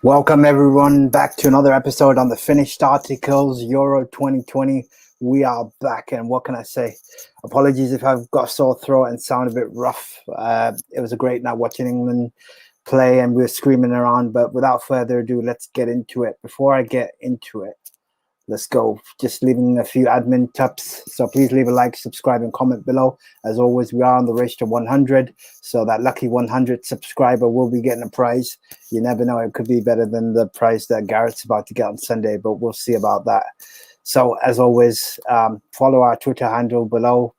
Welcome everyone back to another episode on the finished articles Euro 2020. We are back, and what can I say? Apologies if I've got a sore throat and sound a bit rough. It was a great night watching England play, and we were screaming around. But without further ado, let's get into it. Before I get into it, let's go. Just leaving a few admin tips. So please leave a like, subscribe, and comment below. As always, we are on the race to 100. So that lucky 100 subscriber will be getting a prize. You never know. It could be better than the prize that Garrett's about to get on Sunday, but we'll see about that. So as always, follow our Twitter handle below,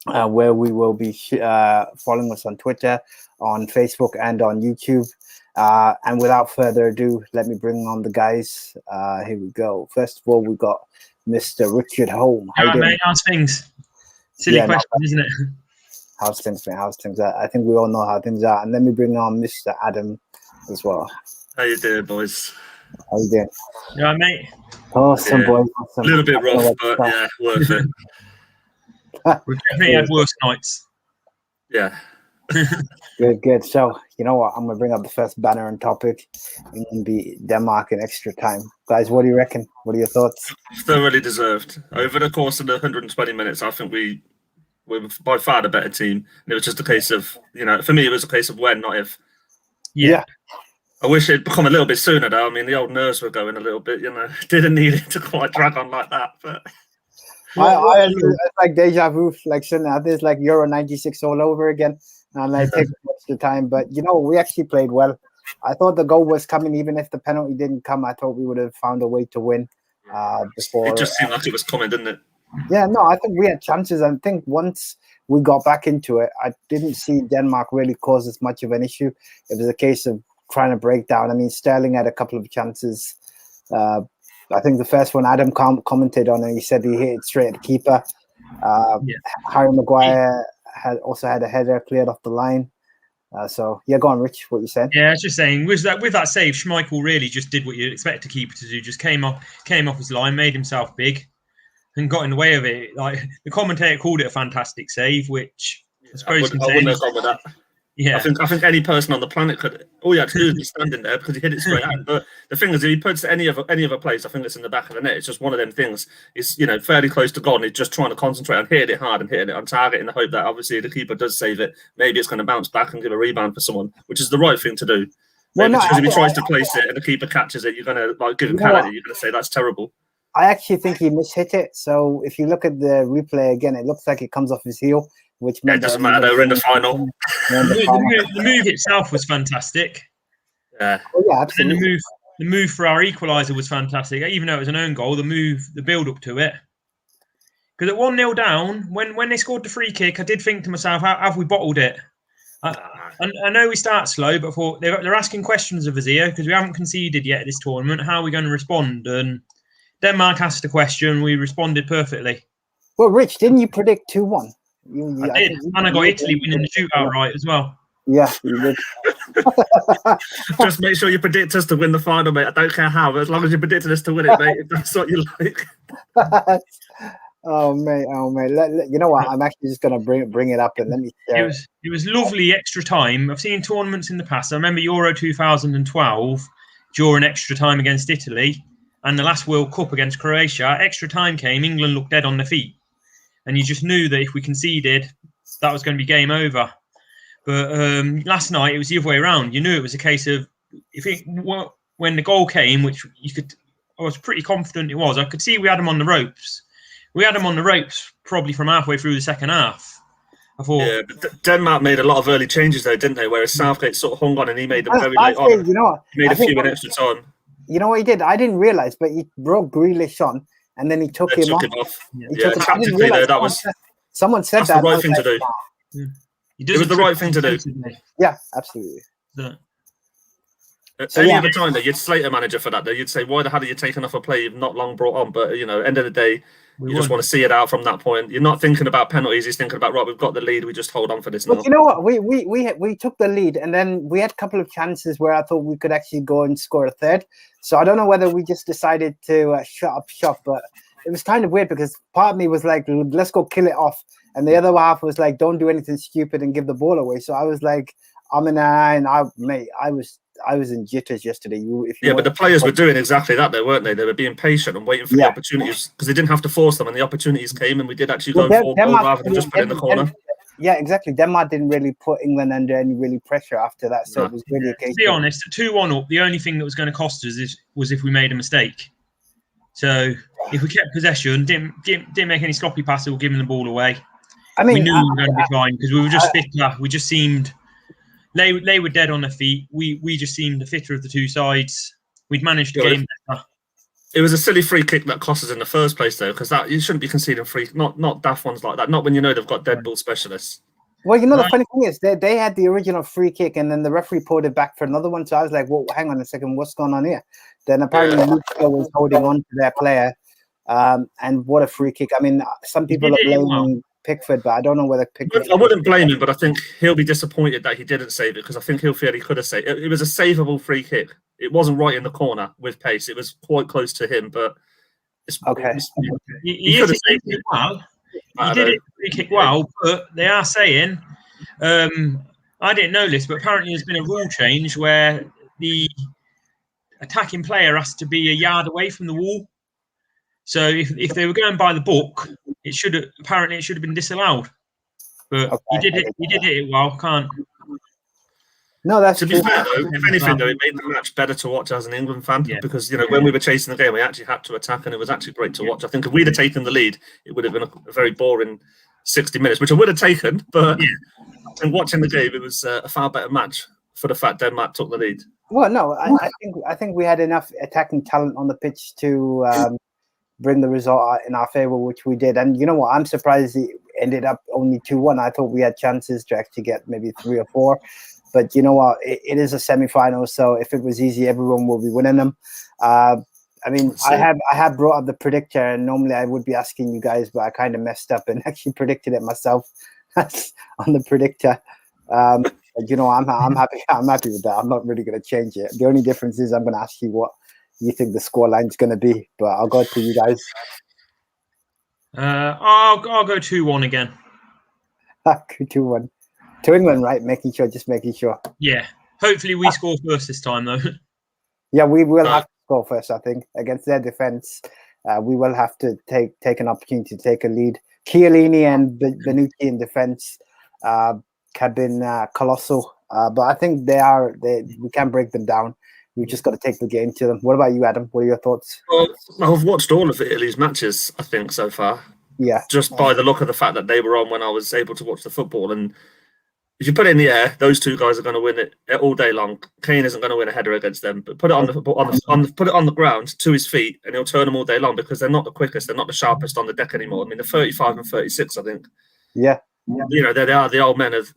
where we will be following us on Twitter, on Facebook, and on YouTube. And without further ado, let me bring on the guys. Here we go. First of all, we got Mr. Richard Holm. How mate, how's things? Silly question, isn't it? How's things, mate? How's things? I think we all know how things are. And let me bring on Mr. Adam as well. How you doing, boys? How you doing? You all right, mate? Awesome, boys. A Awesome. little bit rough, but yeah, worth it. We've definitely had worse nights. Yeah. Good. So, you know what? I'm going to bring up the first banner and topic. England beat Denmark in extra time. Guys, what do you reckon? What are your thoughts? Thoroughly deserved. Over the course of the 120 minutes, I think we were by far the better team. And it was just a case of, for me, it was a case of when, not if. Yeah. I wish it'd become a little bit sooner, though. I mean, the old nerves were going a little bit, Didn't need it to quite drag on like that, but... It's like deja vu, like there's like Euro 96 all over again. And I take extra time, but we actually played well. I thought the goal was coming, even if the penalty didn't come. I thought we would have found a way to win. Before it just seemed like it was coming, didn't it? Yeah, no, I think we had chances. I think once we got back into it, I didn't see Denmark really cause as much of an issue. It was a case of trying to break down. I mean, Sterling had a couple of chances. I think the first one Adam commented on it. He said he hit it straight at the keeper. Harry Maguire also had a header cleared off the line. So go on, Rich. What you said? Yeah, I was just saying, with that save, Schmeichel really just did what you'd expect a keeper to do. Just came off his line, made himself big, and got in the way of it. Like the commentator called it a fantastic save, which I suppose I wouldn't have gone with that. Yeah, I think any person on the planet could. All you had to do is be standing there because he hit it straight out. But the thing is, if he puts any other place, I think it's in the back of the net. It's just one of them things. It's fairly close to goal, and he's just trying to concentrate on hitting it hard and hitting it on target in the hope that obviously the keeper does save it. Maybe it's going to bounce back and give a rebound for someone, which is the right thing to do. Because if he tries to place it and the keeper catches it, you're going to give him penalty. You're going to say that's terrible. I actually think he mishit it. So if you look at the replay again, it looks like it comes off his heel. Which it doesn't matter. We're in the final. The move itself was fantastic. Yeah. Oh, yeah, absolutely. And the move for our equaliser was fantastic. Even though it was an own goal, the build up to it. Because at 1-0 down, when they scored the free kick, I did think to myself, have we bottled it? I know we start slow, but they're asking questions of us here because we haven't conceded yet at this tournament. How are we going to respond? And Denmark asked a question. We responded perfectly. Well, Rich, didn't you predict 2-1? I did, and I got Italy winning the shootout right as well. Yeah, you did. Just make sure you predict us to win the final, mate. I don't care how, but as long as you predicted us to win it, mate, if that's what you like. Oh mate. You know what? I'm actually just gonna bring it up and let me. It was lovely extra time. I've seen tournaments in the past. I remember Euro 2012 during extra time against Italy, and the last World Cup against Croatia. Extra time came. England looked dead on their feet. And you just knew that if we conceded, that was going to be game over. But last night, it was the other way around. You knew it was a case of when the goal came, which I was pretty confident it was. I could see we had them on the ropes. We had them on the ropes probably from halfway through the second half. I thought. Yeah, but Denmark made a lot of early changes though, didn't they? Whereas Southgate sort of hung on and he made them very late on. You know what? He made a few minutes extra time. You know what he did? I didn't realise, but he brought Grealish on. And then he took him off. Tactically there, that was... Someone said that's the right thing to do. It was the right thing to do. Yeah, absolutely. Any other time, though, you'd slate a manager for that, though. You'd say, why the hell are you taking off a play you've not long brought on? But, end of the day, you just want to see it out from that point. You're not thinking about penalties. You're thinking about, right, we've got the lead. We just hold on for this now. But you know what? We took the lead, and then we had a couple of chances where I thought we could actually go and score a third. So I don't know whether we just decided to shut up shop, but it was kind of weird because part of me was like, let's go kill it off. And the other half was like, don't do anything stupid and give the ball away. So I was like, I I was in jitters yesterday. But the players were doing exactly that, though, weren't they? They were being patient and waiting for the opportunities because they didn't have to force them, and the opportunities came, and we did actually go for goal rather than just put it in the corner. Yeah, exactly. Denmark didn't really put England under any really pressure after that, so it was really a case. To be honest, 2-1 up, the only thing that was going to cost us was if we made a mistake. So if we kept possession, didn't make any sloppy passes or giving the ball away, I mean, we knew we were going to be fine because we were just fitter. We just seemed they were dead on their feet. We just seemed the fitter of the two sides. We'd managed to game better. It was a silly free kick that cost us in the first place, though, because that you shouldn't be conceding not daft ones like that. Not when you know they've got dead ball specialists. Well, the funny thing is they had the original free kick, and then the referee pulled it back for another one. So I was like, "Well, hang on a second, what's going on here?" Then apparently Luka was holding on to their player, and what a free kick! I mean, some people are blaming Pickford, but I don't know whether Pickford. I wouldn't blame him, but I think he'll be disappointed that he didn't save it because I think he'll feel he could have saved it. It was a savable free kick. It wasn't right in the corner with pace. It was quite close to him, but it's okay. He could have saved it well. He did it free kick well, but they are saying, I didn't know this, but apparently there's been a rule change where the attacking player has to be a yard away from the wall. So if they were going by the book, it should have been disallowed. But he did it well. Can't. No, that's to be fair though. If anything, though, it made the match better to watch as an England fan because when we were chasing the game, we actually had to attack, and it was actually great to watch. I think if we'd have taken the lead, it would have been a very boring 60 minutes, which I would have taken. But and watching the game, it was a far better match for the fact Denmark took the lead. Well, no, I think we had enough attacking talent on the pitch to bring the result in our favor, which we did. And you know what? I'm surprised it ended up only 2-1. I thought we had chances to actually get maybe 3 or 4. But you know what? It is a semi-final, so if it was easy, everyone will be winning them. I mean, I have brought up the predictor, and normally I would be asking you guys, but I kind of messed up and actually predicted it myself on the predictor. You know, I'm happy. I'm happy with that. I'm not really going to change it. The only difference is I'm going to ask you what you think the scoreline is going to be, but I'll go to you guys. I'll go 2-1 again. 2-1 to England, right? Just making sure. Yeah. Hopefully we score first this time, though. Yeah, we will have to score first, I think, against their defense. We will have to take an opportunity to take a lead. Chiellini and Bonucci in defense have been colossal, but I think we can break them down. We've just got to take the game to them. What about you, Adam? What are your thoughts? Well, I've watched all of Italy's matches, I think, so far. Yeah. Just by the look of the fact that they were on when I was able to watch the football. And if you put it in the air, those two guys are going to win it all day long. Kane isn't going to win a header against them, but put it on the ground to his feet, and he'll turn them all day long because they're not the quickest, they're not the sharpest on the deck anymore. I mean, they're 35 and 36, I think. Yeah. You know, they are the old men of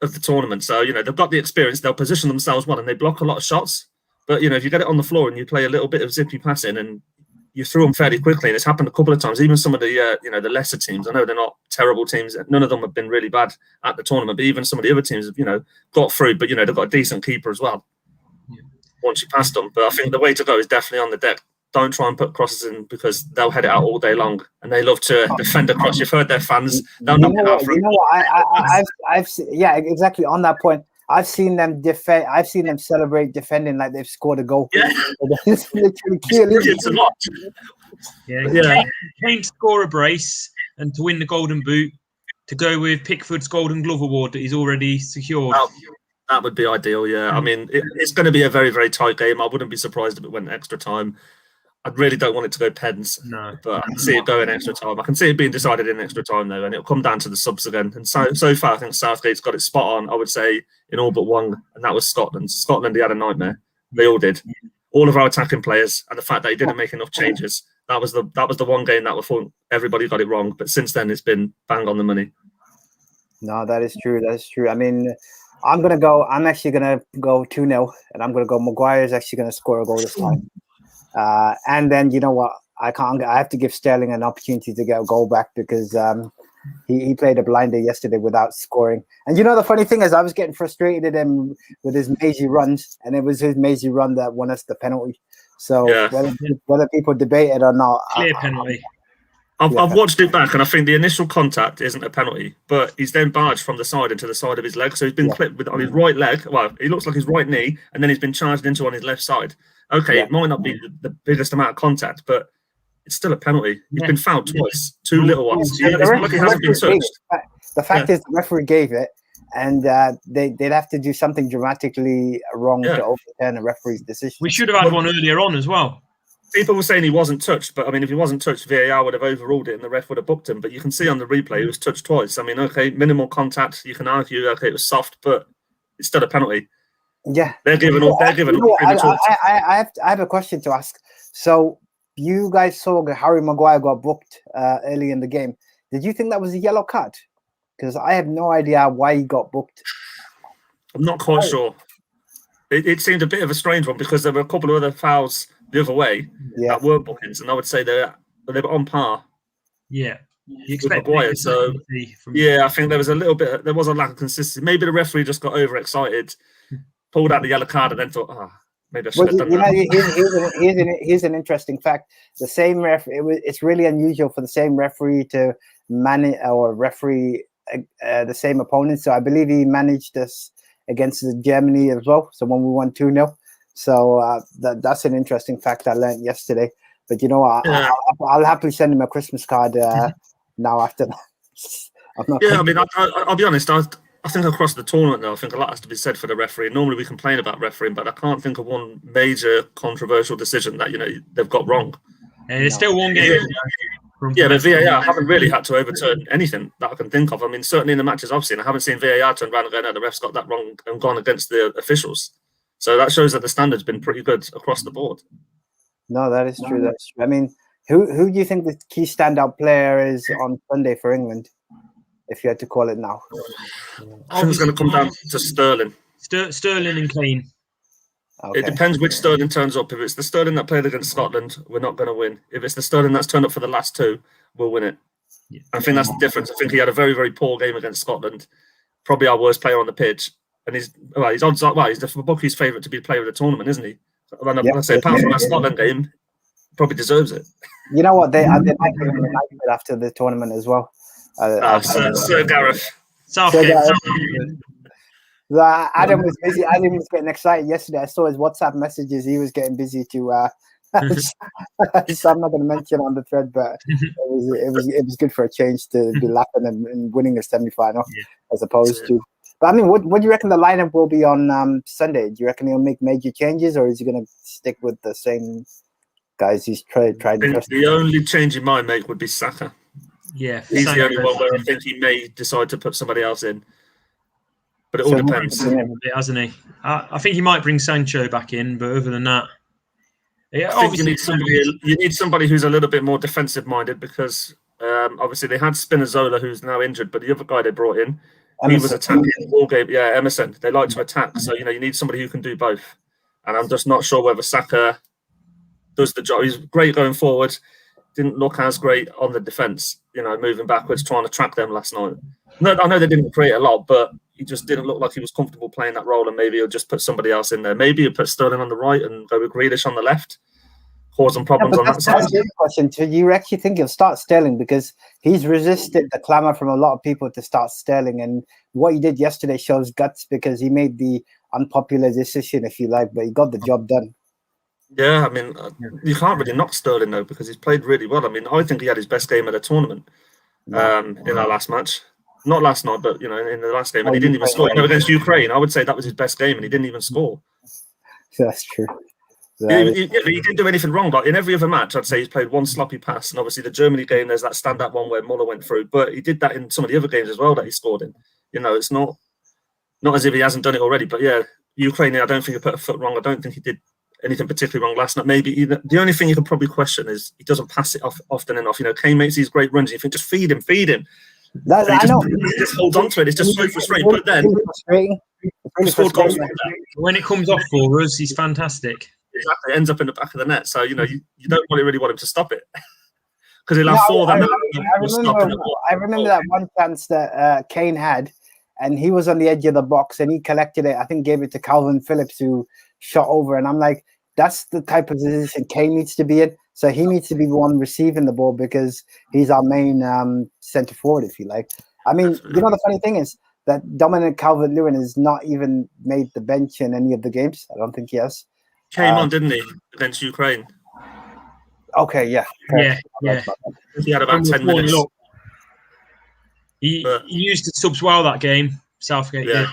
the tournament. So, you know, they've got the experience. They'll position themselves well, and they block a lot of shots. But, you know, if you get it on the floor and you play a little bit of zippy passing and you through them fairly quickly, and it's happened a couple of times, even some of the, the lesser teams, I know they're not terrible teams. None of them have been really bad at the tournament, but even some of the other teams have, got through, but, they've got a decent keeper as well once you pass them. But I think the way to go is definitely on the deck. Don't try and put crosses in because they'll head it out all day long, and they love to defend a cross. You've heard their fans. They'll knock it out. Yeah, exactly on that point. I've seen them defend. I've seen them celebrate defending like they've scored a goal. Yeah, it's a lot. Yeah. Kane to score a brace and to win the Golden Boot, to go with Pickford's Golden Glove award that he's already secured. That would be ideal. Yeah, I mean, it's going to be a very, very tight game. I wouldn't be surprised if it went extra time. I really don't want it to go pens, but I can see it going extra time. I can see it being decided in extra time, though, and it'll come down to the subs again. And so far, I think Southgate's got it spot on, I would say, in all but one, and that was Scotland. Scotland, he had a nightmare. They all did. All of our attacking players, and the fact that he didn't make enough changes, that was the one game that we thought everybody got it wrong. But since then, it's been bang on the money. No, that is true. That is true. I mean, I'm actually going to go 2-0, and I'm going to go Maguire's actually going to score a goal this time. And then, you know what? I have to give Sterling an opportunity to get a goal back because he played a blinder yesterday without scoring. And the funny thing is, I was getting frustrated at him with his mazy runs, and it was his mazy run that won us the penalty. So whether people debate it or not, clear penalty. I've watched it back, and I think the initial contact isn't a penalty, but he's then barged from the side into the side of his leg. So he's been clipped on his right leg. Well, he looks like his right knee, and then he's been charged into on his left side. Okay, it might not be the biggest amount of contact, but it's still a penalty. He's been fouled twice, 2 little ones. It's not like he hasn't been touched. The fact is, the referee gave it, and they'd have to do something dramatically wrong to overturn a referee's decision. We should have had one earlier on as well. People were saying he wasn't touched, but I mean, if he wasn't touched, VAR would have overruled it and the ref would have booked him. But you can see on the replay he was touched twice. I mean, okay, minimal contact. You can argue, okay, it was soft, but it's still a penalty. Yeah, they're giving up. They're giving up. I have a question to ask. So you guys saw that Harry Maguire got booked early in the game. Did you think that was a yellow card? Because I have no idea why he got booked. I'm not quite sure. It seemed a bit of a strange one because there were a couple of other fouls the other way that were bookings, and I would say they were on par. Yeah, with Maguire. So I think there was a little bit. There was a lack of consistency. Maybe the referee just got overexcited, pulled out the yellow card, and then thought, maybe I should have done that. Here's an interesting fact. The same it's really unusual for the same referee to manage or referee the same opponent. So I believe he managed us against Germany as well. So when we won 2-0. So that's an interesting fact I learned yesterday. But you know, I'll happily send him a Christmas card now after that. I mean, I'll be honest. I think across the tournament, though, I think a lot has to be said for the referee. Normally we complain about refereeing, but I can't think of one major controversial decision that they've got wrong. And there's still one game. But VAR haven't really had to overturn anything that I can think of. I mean, certainly in the matches I've seen, I haven't seen VAR turn around and go, no, the ref's got that wrong and gone against the officials. So that shows that the standard's been pretty good across the board. No, that is true. That's true. I mean, who do you think the key standout player is on Sunday for England, if you had to call it now? I think it's going to come down to Sterling. Sterling and Kane. Okay. It depends which Sterling turns up. If it's the Sterling that played against Scotland, we're not going to win. If it's the Sterling that's turned up for the last 2, we'll win it. Yeah. I think that's the difference. I think he had a very, very poor game against Scotland. Probably our worst player on the pitch. And he's the bookie's favourite to be the player of the tournament, isn't he? And I say, apart from that Scotland game, probably deserves it. You know what? They might give him a night after the tournament as well. Sir Gareth. Adam was busy. Adam was getting excited yesterday. I saw his WhatsApp messages. He was getting busy to. So I'm not going to mention on the thread, but it was good for a change to be laughing and winning a semi-final as opposed to. But I mean, what do you reckon the lineup will be on Sunday? Do you reckon he'll make major changes, or is he going to stick with the same guys he's tried? The only change he might make would be Saka. Yeah, he's the only one where I think he may decide to put somebody else in. But it all depends, hasn't he? I think he might bring Sancho back in, but other than that, I think you need somebody who's a little bit more defensive minded because obviously they had Spinazzola, who's now injured, but the other guy they brought in. He was attacking all game. Yeah, Emerson. They like to attack. So, you need somebody who can do both. And I'm just not sure whether Saka does the job. He's great going forward. Didn't look as great on the defence, moving backwards, trying to track them last night. No, I know they didn't create a lot, but he just didn't look like he was comfortable playing that role. And maybe he'll just put somebody else in there. Maybe he'll put Sterling on the right and go with Grealish on the left. Causing problems on that side. Question. Do you actually think he'll start Sterling because he's resisted the clamour from a lot of people to start Sterling, and what he did yesterday shows guts because he made the unpopular decision, if you like, but he got the job done. Yeah, I mean, you can't really knock Sterling though because he's played really well. I mean, I think he had his best game of the tournament in our last match. Not last night, but in the last game, and he didn't even score. Against Ukraine, I would say that was his best game, and he didn't even score. That's true. He didn't do anything wrong. Like in every other match, I'd say he's played one sloppy pass. And obviously the Germany game, there's that standout one where Muller went through. But he did that in some of the other games as well that he scored in. It's not as if he hasn't done it already. But yeah, Ukraine, I don't think he put a foot wrong. I don't think he did anything particularly wrong last night. Maybe the only thing you can probably question is he doesn't pass it off often enough. Kane makes these great runs. And you think, just feed him. He just holds on to it. It's just so frustrating. But then he scored goals. When it comes off for us, he's fantastic. Exactly, it ends up in the back of the net. So you don't really want him to stop it because he'll have 4. I remember that one chance that Kane had, and he was on the edge of the box, and he collected it. I think gave it to Calvin Phillips, who shot over. And I'm like, that's the type of position Kane needs to be in. So he needs to be the one receiving the ball because he's our main centre forward, if you like. I mean, you know, the funny thing is that Dominic Calvert-Lewin has not even made the bench in any of the games. I don't think he has. Came on, didn't he, against Ukraine? Okay, yeah. Yeah. He had about 10 minutes. He used the subs well that game, Southgate did.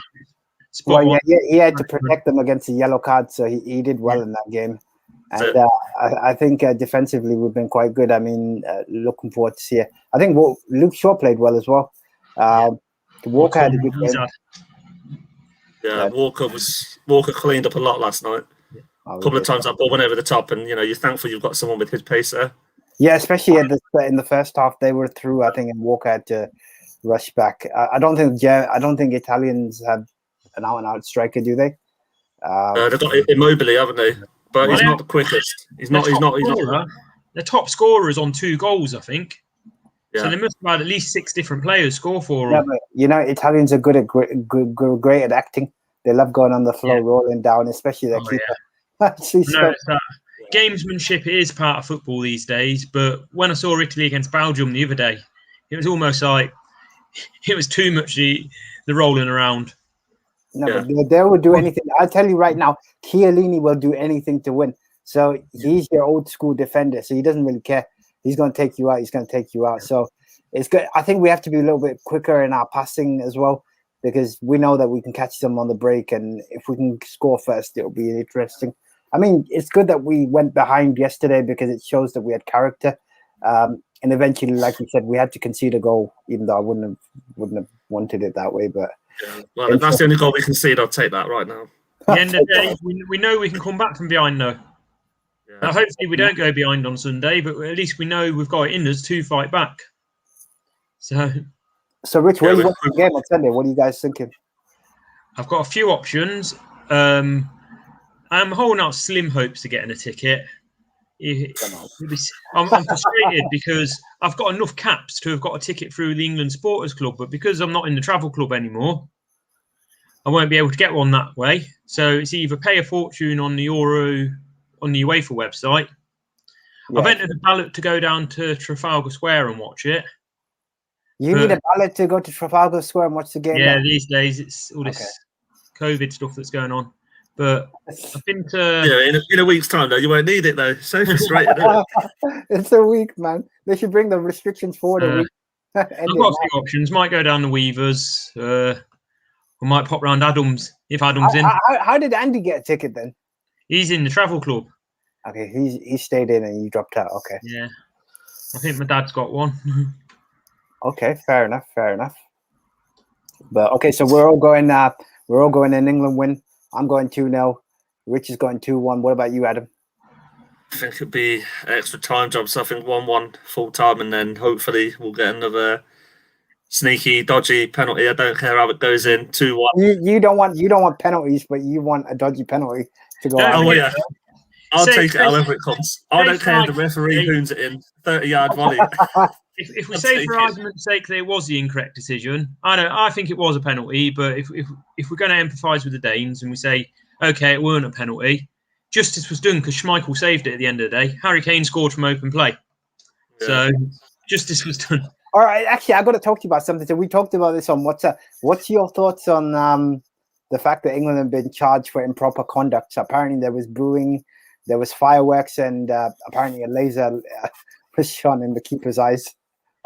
Well, yeah, he had to protect them against the yellow card, so he did well in that game. And I think defensively we've been quite good. I mean, looking forward to see it. I think Luke Shaw played well as well. Walker had a good game. Yeah, Walker cleaned up a lot last night. A couple of times that ball went over the top, and you know you're thankful you've got someone with his pace there. Yeah, especially in the first half, they were through. I think, and Walker had to rush back. I don't think Italians have an out-and-out striker, do they? They've got Immobile, haven't they? But he's not the quickest. He's not. The top scorer is on 2 goals, I think. Yeah. So they must have had at least 6 different players score for Yeah, them. but, you know, Italians are great at acting. They love going on the floor, rolling down, especially their keeper. Gamesmanship is part of football these days, but when I saw Italy against Belgium the other day, it was almost like it was too much the rolling around. No, but they will do anything. I'll tell you right now, Chiellini will do anything to win. So he's your old school defender, so he doesn't really care. He's going to take you out. He's going to take you out. So it's good. I think we have to be a little bit quicker in our passing as well, because we know that we can catch them on the break, and if we can score first, it'll be interesting. I mean, it's good that we went behind yesterday because it shows that we had character. And eventually, like we said, we had to concede a goal, even though I wouldn't have wanted it that way. But well, if that's the only goal we concede, I'll take that right now. At the end of the day, we know we can come back from behind, though. Yeah. Now, hopefully, we don't go behind on Sunday, but at least we know we've got it in us to fight back. So Rich, where are you watching the game on Sunday? What are you guys thinking? I've got a few options. I'm holding out slim hopes to getting a ticket. I'm frustrated because I've got enough caps to have got a ticket through the England Supporters Club, but because I'm not in the travel club anymore, I won't be able to get one that way. So it's either pay a fortune on the UEFA website. Yeah. I've entered a ballot to go down to Trafalgar Square and watch it. You need a ballot to go to Trafalgar Square and watch the game? Yeah, these days it's all this COVID stuff that's going on. But I've been to... in a week's time, though, you won't need it, though. So frustrating, isn't it? It's a week, man. They should bring the restrictions forward a week. I've got a few options. Might go down the Weavers. I might pop round Adams, if Adams in. How did Andy get a ticket, then? He's in the travel club. Okay, he stayed in and you dropped out. Okay. Yeah. I think my dad's got one. Okay, fair enough. But, okay, so we're all going in England win. I'm going 2-0. Rich is going 2-1. What about you, Adam? I think it'll be extra time job. So I think 1-1 full time, and then hopefully we'll get another sneaky, dodgy penalty. I don't care how it goes in. 2-1. You don't want penalties, but you want a dodgy penalty to go out. Oh yeah. I'll take it however it comes. I don't care if the referee hoons it in 30-yard volley. If we say for argument's sake that it was the incorrect decision, I think it was a penalty. But if we're going to empathise with the Danes and we say, okay, it weren't a penalty, justice was done because Schmeichel saved it at the end of the day. Harry Kane scored from open play, so justice was done. All right, actually, I got to talk to you about something. So we talked about this on WhatsApp. What's your thoughts on the fact that England have been charged for improper conduct? So apparently there was booing, there was fireworks, and apparently a laser was shone in the keeper's eyes.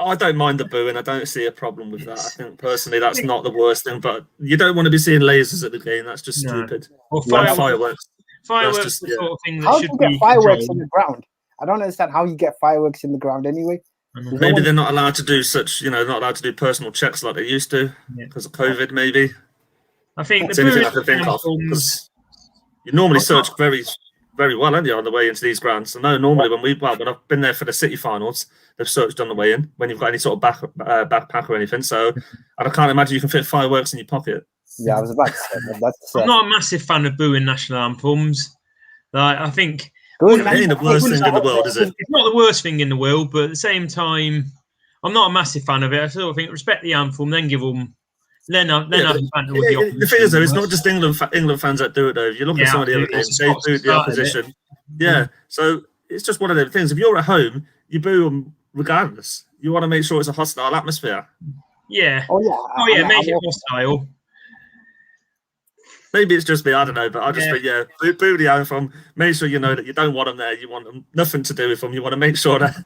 I don't mind the booing. I don't see a problem with that. I think personally that's not the worst thing, but you don't want to be seeing lasers at the game. That's just stupid. Or fireworks. Fireworks is the sort of thing that how should do you be get fireworks controlled. in the ground? I don't understand how you get fireworks in the ground anyway. Maybe they're not allowed to do not allowed to do personal checks like they used to because of COVID, maybe. I think that's anything I can think of. Because you normally search very, very well, aren't you, on the way into these grounds? I know normally when I've been there for the City finals, they've searched on the way in when you've got any sort of backpack or anything. So I can't imagine you can fit fireworks in your pocket. Yeah, I was about to say that. I'm not a massive fan of booing national anthems. I think it ain't the worst thing in the world, is it? It's not the worst thing in the world, but at the same time, I'm not a massive fan of it. I sort of think respect the anthem, then give them. Then have the banter with the opposition. The thing is, though, it's not just England fans that do it, though. If you look at some of the other games, they do the opposition. Yeah, so it's just one of those things. If you're at home, you boo them regardless. You want to make sure it's a hostile atmosphere. Yeah. Oh yeah. Oh yeah, make it hostile. Maybe it's just me, I don't know, but I just think, boo the anthem. Make sure you know that you don't want them there. You want them nothing to do with them. You want to make sure that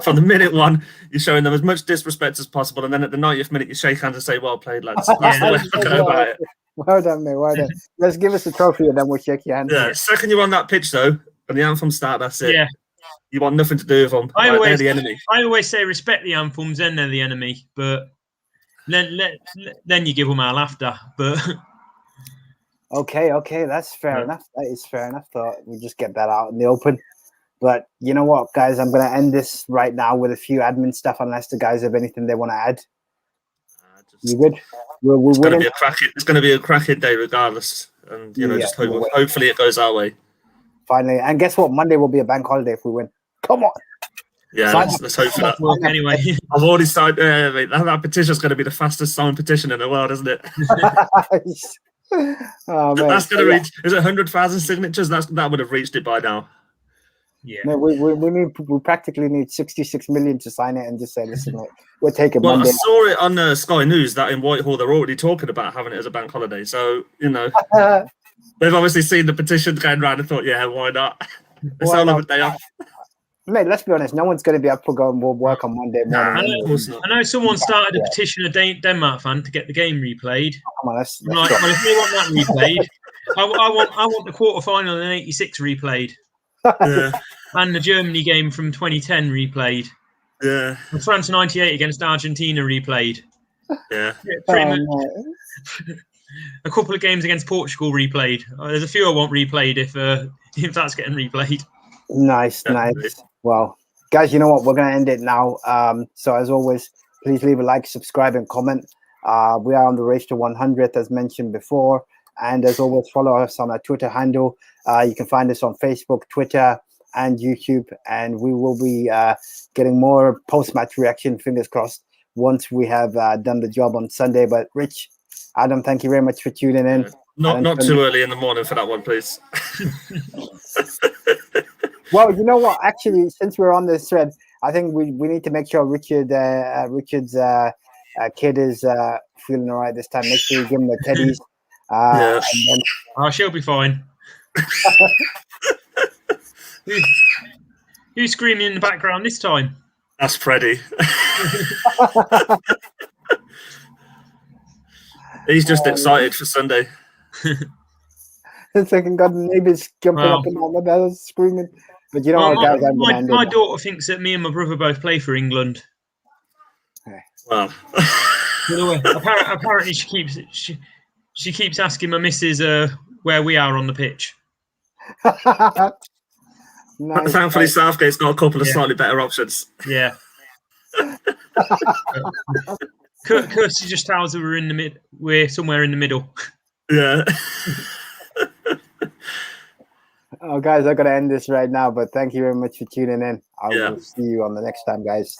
from the minute one, you're showing them as much disrespect as possible. And then at the 90th minute, you shake hands and say, well played, lads. That's the way I go about it. Well done, mate. Well done. Let's give us a trophy and then we'll shake your hand. Yeah, second you're on that pitch, though, and the anthem start, that's it. Yeah. You want nothing to do with them. They're the enemy. I always say respect the anthems, then they're the enemy. But then you give them our laughter. But... Okay, that's fair enough. That is fair enough. Thought we just get that out in the open. But you know what, guys? I'm going to end this right now with a few admin stuff, unless the guys have anything they want to add. You good? It's going to be a cracking day, regardless. And just hopefully it goes our way. Finally, and guess what? Monday will be a bank holiday if we win. Come on. Yeah, let's hope for that. Anyway, I've already signed. Mate, that petition is going to be the fastest signed petition in the world, isn't it? Oh, man. That's going to reach. Is it 100,000 signatures? That would have reached it by now. Yeah. No, we practically need 66 million to sign it and just say, listen, we're taking Monday. Monday. I saw it on Sky News that in Whitehall they're already talking about having it as a bank holiday. So they've obviously seen the petition going around and thought, yeah, why not? Let's have a day off. Mate, let's be honest. No one's going to be up for going to work on Monday morning. I know someone started a petition of Denmark fan to get the game replayed. Come on, let's well, if they want that replayed, I want the quarterfinal in '86 replayed. Yeah. And the Germany game from 2010 replayed. Yeah. And France '98 against Argentina replayed. Yeah. Pretty much. A couple of games against Portugal replayed. There's a few I want replayed if that's getting replayed. Nice. Well, guys, you know what? We're going to end it now. So as always, please leave a like, subscribe, and comment. We are on the race to 100th, as mentioned before. And as always, follow us on our Twitter handle. You can find us on Facebook, Twitter, and YouTube. And we will be getting more post-match reaction, fingers crossed, once we have done the job on Sunday. But Rich, Adam, thank you very much for tuning in. Not too early in the morning for that one, please. Well, you know what? Actually, since we're on this thread, I think we need to make sure Richard's kid is feeling all right this time. Make sure you give him the teddies. She'll be fine. Who's screaming in the background this time? That's Freddie. He's just excited for Sunday. It's like got the neighbors jumping up and down the bell screaming. But you know what, guys? My daughter thinks that me and my brother both play for England. Well, apparently she keeps asking my missus where we are on the pitch. Nice. Thankfully, Southgate's got a couple of slightly better options. Yeah. Kirsty just tells her we're somewhere in the middle. Yeah. Oh, guys, I'm going to end this right now, but thank you very much for tuning in. I will see you on the next time, guys.